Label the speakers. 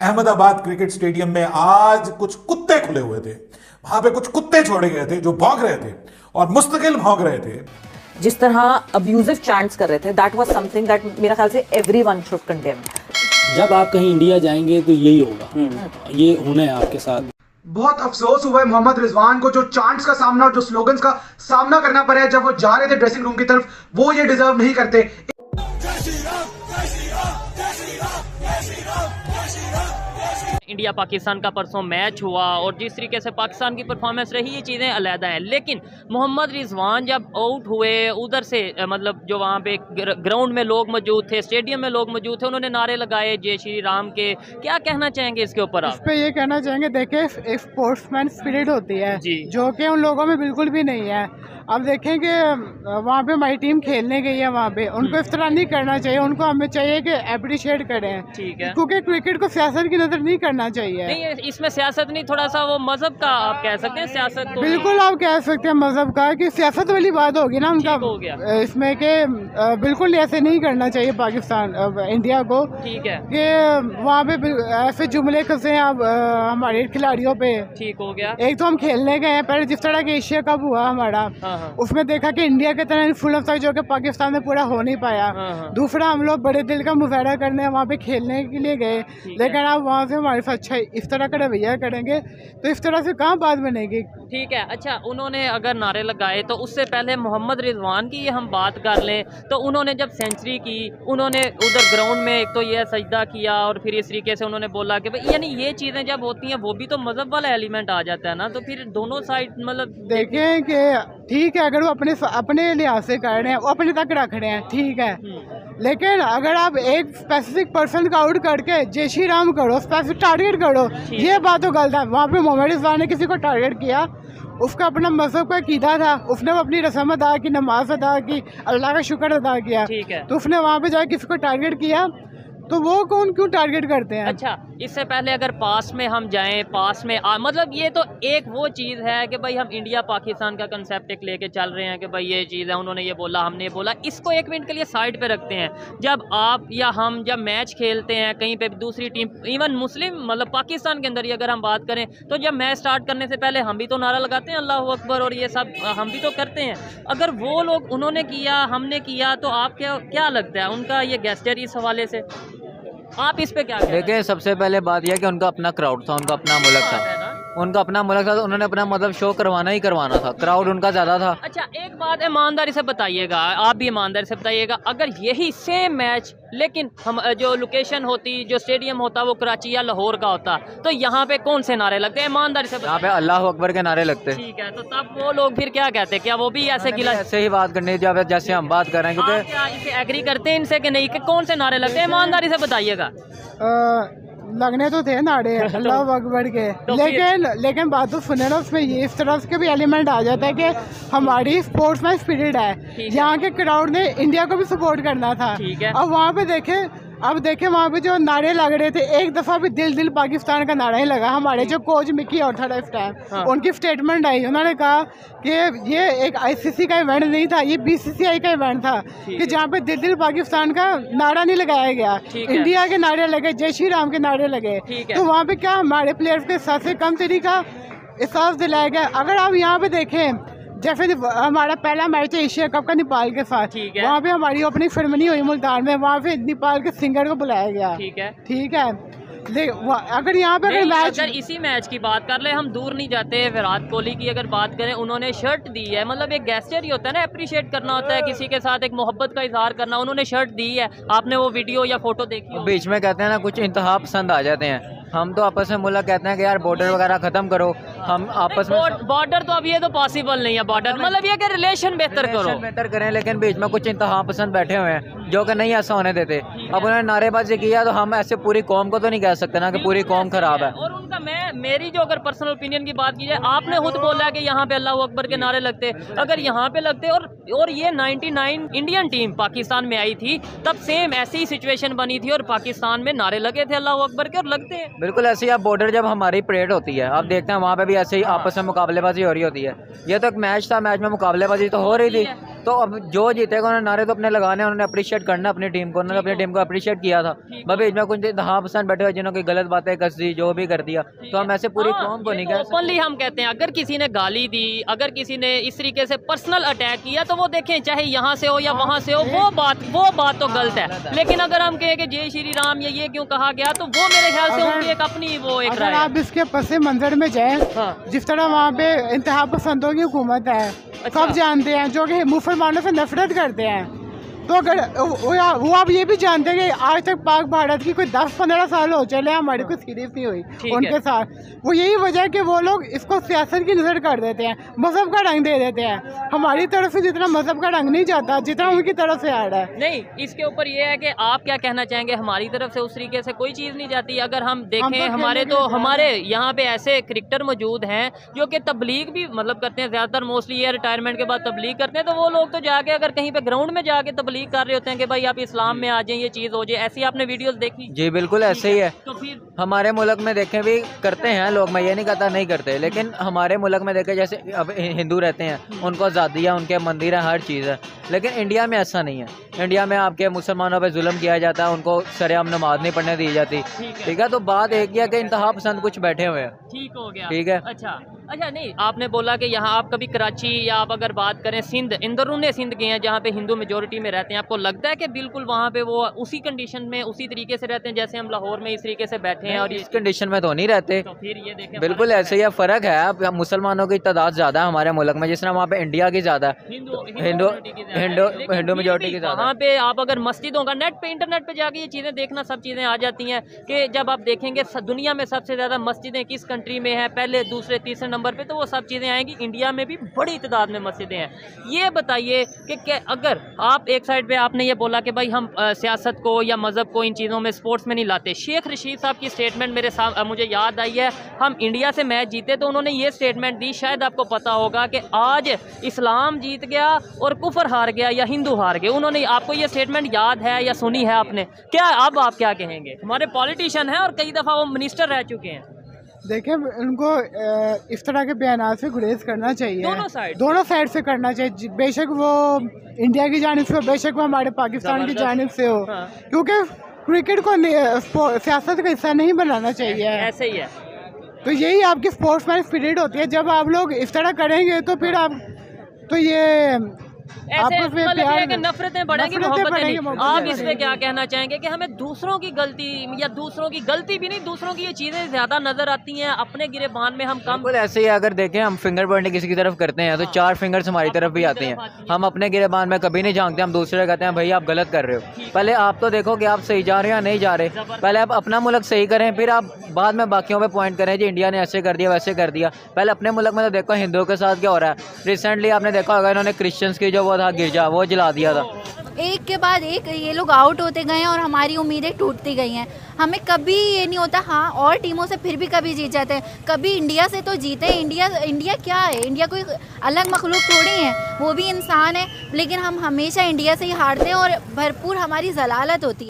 Speaker 1: Ahmedabad cricket stadium में आज कुछ कुत्ते खुले हुए थे। वहां पे कुछ कुत्ते छोड़े गए थे जो भौंक रहे थे और मुस्तकिल भौंक रहे थे।
Speaker 2: जिस तरह अब्यूजिव चैंट्स कर रहे थे, दैट वाज समथिंग दैट मेरा ख्याल से एवरीवन शुड कंडेम।
Speaker 3: जब आप कहीं इंडिया जाएंगे तो यही होगा, ये होना है आपके साथ।
Speaker 4: बहुत अफसोस हुआ है मोहम्मद रिजवान को, जो चांट्स का सामना और जो स्लोगन्स का सामना करना पड़ा है जब वो जा रहे थे ड्रेसिंग रूम की तरफ। वो ये डिजर्व नहीं करते।
Speaker 5: इंडिया पाकिस्तान का परसों मैच हुआ और जिस तरीके से पाकिस्तान की परफॉर्मेंस रही, ये चीज़ें अलहदा हैं। लेकिन मोहम्मद रिजवान जब आउट हुए उधर से, मतलब जो वहाँ पे ग्राउंड में लोग मौजूद थे, स्टेडियम में लोग मौजूद थे, उन्होंने नारे लगाए जय श्री राम के। क्या कहना चाहेंगे इसके ऊपर आप?
Speaker 6: इस पे ये कहना चाहेंगे, देखिए एक स्पोर्ट्समैन स्पिरिट होती है जो कि उन लोगों में बिल्कुल भी नहीं है। अब देखें कि वहाँ पे हमारी टीम खेलने गई है, वहाँ पे उनको इस तरह नहीं करना चाहिए। उनको हमें चाहिए कि अप्रिशिएट करें,
Speaker 5: ठीक है,
Speaker 6: क्योंकि क्रिकेट को सियासत की नजर नहीं करना चाहिए।
Speaker 5: नहीं, इसमें सियासत नहीं, थोड़ा सा वो मजहब का आप कह सकते हैं, सियासत तो
Speaker 6: बिल्कुल आप कह सकते हैं मजहब का, कि सियासत वाली बात होगी ना उनका
Speaker 5: हो गया
Speaker 6: इसमें कि बिल्कुल ऐसे नहीं करना चाहिए पाकिस्तान इंडिया को,
Speaker 5: ठीक है,
Speaker 6: कि वहाँ पे ऐसे जुमले कसे हैं अब हमारे खिलाड़ियों पे।
Speaker 5: ठीक हो गया।
Speaker 6: एक तो हम खेलने गए हैं, पहले जिस तरह के एशिया कप हुआ हमारा, उसमें देखा कि इंडिया के तरह इन्फ्लुएंस था जो कि पाकिस्तान में पूरा हो नहीं पाया। दूसरा, हम लोग बड़े दिल का मुजाहरा करने वहाँ पे खेलने के लिए गए, लेकिन आप वहाँ से हमारे साथ अच्छा इस तरह का रवैया करेंगे तो इस तरह से कहाँ बात बनेगी।
Speaker 5: ठीक है, अच्छा, उन्होंने अगर नारे लगाए तो उससे पहले मोहम्मद रिजवान की हम बात कर लें तो उन्होंने जब सेंचुरी की, उन्होंने उधर ग्राउंड में एक तो यह सजदा किया और फिर इस तरीके से उन्होंने बोला कि भाई, यानी ये चीज़ें जब होती हैं वो भी तो मजहब वाला एलिमेंट आ जाता है ना, तो फिर दोनों साइड मतलब
Speaker 6: देखें कि ठीक है, अगर वो अपने लिहाज से कर रहे हैं, वो अपने तक रख रहे हैं, ठीक है, लेकिन अगर आप एक स्पेसिफिक पर्सन का आउट करके जय श्री राम करो, स्पेसिफिक टारगेट करो, ये बात तो गलत है। वहाँ पे मोहम्मद रिजवान ने किसी को टारगेट किया, उसका अपना मजहब का कीदा था, उसने अपनी रस्म अदा की, नमाज अदा की, अल्लाह का शुक्र अदा किया,
Speaker 5: ठीक है,
Speaker 6: तो उसने वहाँ पे जाके किसी को टारगेट किया, तो वो कौन क्यों टारगेट करते हैं?
Speaker 5: अच्छा, इससे पहले अगर पास में हम जाएं, पास में मतलब ये तो एक वो चीज़ है कि भाई हम इंडिया पाकिस्तान का कंसेप्ट एक लेके चल रहे हैं कि भाई ये चीज़ है, उन्होंने ये बोला, हमने ये बोला, इसको एक मिनट के लिए साइड पे रखते हैं। जब आप या हम जब मैच खेलते हैं कहीं पे दूसरी टीम, इवन मुस्लिम मतलब पाकिस्तान के अंदर ही अगर हम बात करें तो जब मैच स्टार्ट करने से पहले हम भी तो नारा लगाते हैं अल्लाह अकबर, और ये सब हम भी तो करते हैं। अगर वो लोग, उन्होंने किया, हमने किया, तो आप क्या लगता है उनका ये गेस्चर इस हवाले से आप इस पे क्या कहते हैं?
Speaker 7: देखिए, सबसे पहले बात यह कि उनका अपना क्राउड था, उनका अपना मुल्क था, उनका अपना मुल्क था, तो उन्होंने अपना मतलब शो करवाना ही करवाना था। क्राउड उनका ज़्यादा था।
Speaker 5: अच्छा, एक बात ईमानदारी से बताइएगा, आप भी ईमानदारी से बताइएगा, अगर यही सेम मैच, लेकिन हम जो लोकेशन होती, जो स्टेडियम होता वो कराची या लाहौर का होता, तो यहाँ पे कौन से नारे लगते हैं? ईमानदारी से
Speaker 7: यहाँ पे अल्लाह अकबर के नारे लगते।
Speaker 5: ठीक है, तो तब वो लोग फिर क्या कहते हैं? क्या वो भी ऐसे गिला,
Speaker 7: ऐसे ही बात करनी जब जैसे हम बात कर रहे हैं, क्योंकि
Speaker 5: क्या इसे एग्री करते हैं इनसे कि नहीं, कि कौन से नारे लगते हैं? ईमानदारी से बताइएगा।
Speaker 6: लगने तो थे नारे अल्लाह अकबर के, लेकिन बात तो सुने ना, उसमें ये इस तरह के भी एलिमेंट आ जाता है कि हमारी स्पोर्ट्समैन स्पिरिट है, यहाँ के क्राउड ने इंडिया को भी सपोर्ट करना था। अब वहाँ पे देखे वहाँ पे जो नारे लग रहे थे, एक दफ़ा भी दिल पाकिस्तान का नारा ही लगा। हमारे जो कोच मिकी और था इस टाइम, उनकी स्टेटमेंट आई, उन्होंने कहा कि ये एक आईसीसी का इवेंट नहीं था, ये बीसीसीआई का इवेंट था, कि जहाँ पे दिल पाकिस्तान का नारा नहीं लगाया गया, इंडिया के नारे लगे, जय श्री राम के नारे लगे। तो वहाँ पे क्या हमारे प्लेयर्स के साथ से कम तरीका एहसास दिलाया गया। अगर आप यहाँ पे देखें, जैसे हमारा पहला मैच है एशिया कप का नेपाल के साथ, वहाँ पे हमारी ओपनिंग सेरेमनी हुई मुल्तान में, वहाँ पे नेपाल के सिंगर को बुलाया गया, ठीक है। अगर यहाँ पे
Speaker 5: अगर इसी मैच की बात कर ले, हम दूर नहीं जाते, विराट कोहली की अगर बात करें, उन्होंने शर्ट दी है, मतलब एक गेस्चर ही होता है ना, अप्रिशिएट करना होता है, किसी के साथ एक मोहब्बत का इजहार करना। उन्होंने शर्ट दी है, आपने वो वीडियो या फोटो देखी?
Speaker 7: बीच में कहते हैं ना, कुछ इंतहा पसंद आ जाते हैं। हम तो आपस में मुल्क कहते हैं कि यार बॉर्डर वगैरह खत्म करो, हम आपस में
Speaker 5: बॉर्डर तो अब ये तो पॉसिबल नहीं है, बॉर्डर मतलब ये कि रिलेशन बेहतर
Speaker 7: करें, लेकिन बीच में कुछ इंतहा पसंद बैठे हुए हैं जो कि नहीं ऐसा होने देते। अब उन्होंने नारेबाजी किया, तो हम ऐसे पूरी कौम को तो नहीं कह सकते ना कि पूरी कौम खराब है।
Speaker 5: और उनका मेरी जो अगर पर्सनल ओपिनियन की बात की जाए, आपने खुद बोला कि यहाँ पे अल्लाह अकबर के नारे लगते, अगर यहाँ पे लगते और ये 99 इंडियन टीम पाकिस्तान में आई थी, तब सेम ऐसी ही सिचुएशन बनी थी और पाकिस्तान में नारे लगे थे अल्लाह अकबर के, और लगते हैं
Speaker 7: बिल्कुल ऐसे ही। अब बॉर्डर जब हमारी परेड होती है, आप देखते हैं वहाँ पे भी ऐसे ही आपस में मुकाबलेबाजी हो रही होती है। ये तो एक मैच था, मैच में मुकाबलेबाजी तो हो रही थी, तो अब जो जीतेगा उन्होंने नारे तो अपने लगाने, उन्होंने अप्रिशिएट करना अपनी टीम को, उन्होंने अपनी टीम को अप्रिशिएट किया था। बीच में कुछ 10% बैठे हुए जिन्होंने गलत बातें कस दी, जो भी कर दिया, तो हम ऐसे पूरी कौम को नहीं कह सकते।
Speaker 5: ओपनली हम कहते हैं अगर किसी ने गाली दी, अगर किसी ने इस तरीके से पर्सनल अटैक किया तो वो देखें चाहे यहाँ से हो या वहाँ से हो, वो बात तो गलत है। लेकिन अगर हम कहें कि जय श्री राम ये क्यों कहा गया, तो वो मेरे ख्याल से उनकी एक अपनी वो एक राय है।
Speaker 6: आप इसके पस मंजर में जाएं, जिस तरह वहाँ पे इंतहा पसंदों की हुकूमत है, सब जानते हैं, जो कि मुसलमानों से नफरत करते हैं। तो अगर वो आप ये भी जानते हैं कि आज तक पाक भारत की कोई 10-15 साल हो चले हमारी कोई सीरीज नहीं हुई उनके साथ। वो यही वजह है कि वो लोग इसको सियासत की नज़र कर देते हैं, मजहब का रंग दे देते हैं। हमारी तरफ से जितना मजहब का रंग नहीं जाता, जितना उनकी तरफ से आ रहा है।
Speaker 5: नहीं, इसके ऊपर ये है कि आप क्या कहना चाहेंगे, हमारी तरफ से उस तरीके से कोई चीज़ नहीं जाती। अगर हम देखें हमारे यहाँ पे ऐसे क्रिकेटर मौजूद हैं जो कि तबलीग भी मतलब करते हैं, ज़्यादातर मोस्टली ये रिटायरमेंट के बाद तबलीग करते हैं। तो वो लोग तो जाके अगर कहीं पे ग्राउंड में जाके तबलीग कर रहे होते हैं कि भाई आप इस्लाम में आ जाएं, ये चीज़ हो जाए। ऐसी आपने वीडियोस देखी?
Speaker 7: जी बिल्कुल ऐसे ही है।
Speaker 5: तो फिर
Speaker 7: हमारे मुल्क में देखें भी करते हैं लोग, मैं ये नहीं कहता नहीं करते, लेकिन हमारे मुल्क में देखें जैसे अब हिंदू रहते हैं, उनको आज़ादी है, उनके मंदिर है, हर चीज़ है। लेकिन इंडिया में ऐसा नहीं है। इंडिया में आपके मुसलमानों पे जुल्म किया जाता है, उनको सरेआम नमाज नहीं पढ़ने दी जाती। ठीक है, तो बात एक ही है कि इंतहा पसंद कुछ बैठे हुए हैं।
Speaker 5: ठीक हो गया,
Speaker 7: ठीक है।
Speaker 5: अच्छा नहीं, आपने बोला कि यहाँ आप कभी कराची या आप अगर बात करें सिंध, अंदरूनी सिंध गए हैं जहाँ पे हिंदू मेजोरिटी में रहते हैं, आपको लगता है कि बिल्कुल वहाँ पे वो उसी कंडीशन में उसी तरीके से रहते हैं जैसे हम लाहौर में इस तरीके से बैठे हैं? और
Speaker 7: इस कंडीशन में तो नहीं रहते।
Speaker 5: तो फिर ये देखें,
Speaker 7: बिल्कुल ऐसे ही फ़र्क है। अब मुसलमानों की तादाद ज़्यादा है हमारे मुल्क में, जिस तरह वहाँ पे इंडिया की ज़्यादा है, हिंदू मेजोरिटी की ज़्यादा।
Speaker 5: वहाँ पे आप अगर मस्जिदों का नेट पे इंटरनेट पे जाके ये चीज़ें देखना, सब चीज़ें आ जाती हैं कि जब आप देखेंगे दुनिया में सबसे ज़्यादा मस्जिदें किस कंट्री में है, पहले दूसरे तीसरे नंबर पे, तो वो सब चीज़ें आएंगी। इंडिया में भी बड़ी तादाद में मस्जिदें हैं। ये बताइए कि अगर आप एक साइड पे आपने ये बोला कि भाई हम सियासत को या मज़हब को इन चीज़ों में स्पोर्ट्स में नहीं लाते। शेख रशीद साहब की स्टेटमेंट मुझे याद आई है, हम इंडिया से मैच जीते तो उन्होंने ये स्टेटमेंट दी, शायद आपको पता होगा कि आज इस्लाम जीत गया और कुफर हार गया या हिंदू हार गए। उन्होंने, आपको ये स्टेटमेंट याद है या सुनी है आपने? क्या अब आप क्या कहेंगे? हमारे पॉलिटिशियन हैं और कई दफ़ा वो मिनिस्टर रह चुके हैं।
Speaker 6: देखिए, उनको इस तरह के बयान से गुरेज करना चाहिए, दोनों साइड से करना चाहिए। बेशक वो इंडिया की जानिब से हो, बेशक वो हमारे पाकिस्तान की जानिब से हो, क्योंकि क्रिकेट को सियासत का हिस्सा नहीं बनाना चाहिए।
Speaker 5: ऐसे ही है।
Speaker 6: तो यही आपकी स्पोर्ट्समैन स्पिरिट होती है। जब आप लोग इस तरह करेंगे तो फिर आप तो ये
Speaker 5: ऐसे मतलब ये है कि नफरतें बढ़ेंगी, मोहब्बतें नहीं। आप इस पे क्या कहना चाहेंगे कि हमें दूसरों की गलती या दूसरों की गलती भी नहीं, दूसरों की ये चीज़ें ज़्यादा नजर आती हैं, अपने गिरेबान में हम कम।
Speaker 7: बिल्कुल ऐसे ही अगर देखें हम फिंगर पॉइंटिंग किसी की तरफ करते हैं तो 4 फिंगर्स हमारी तरफ भी आती हैं। हम अपने गिरेबान में कभी नहीं झांकते, हम दूसरे कहते हैं भाई आप गलत कर रहे हो। पहले आप तो देखो कि आप सही जा रहे हो या नहीं जा रहे। पहले आप अपना मुल्क सही करें, फिर आप बाद में बाकियों पे पॉइंट करें जी इंडिया ने ऐसे कर दिया वैसे कर दिया। पहले अपने मुल्क में तो देखो हिंदुओं के साथ क्या हो रहा है। रिसेंटली आपने देखा होगा इन्होंने क्रिश्चियंस की जो वो था गिरजा, वो जला दिया था।
Speaker 8: एक के बाद एक ये लोग आउट होते गए हैं और हमारी उम्मीदें टूटती गई हैं। हमें कभी ये नहीं होता, हाँ और टीमों से फिर भी कभी जीत जाते हैं, कभी इंडिया से तो जीते। इंडिया क्या है? इंडिया कोई अलग मखलूक थोड़ी है, वो भी इंसान है। लेकिन हम हमेशा इंडिया से ही हारते हैं और भरपूर हमारी जलालत होती है।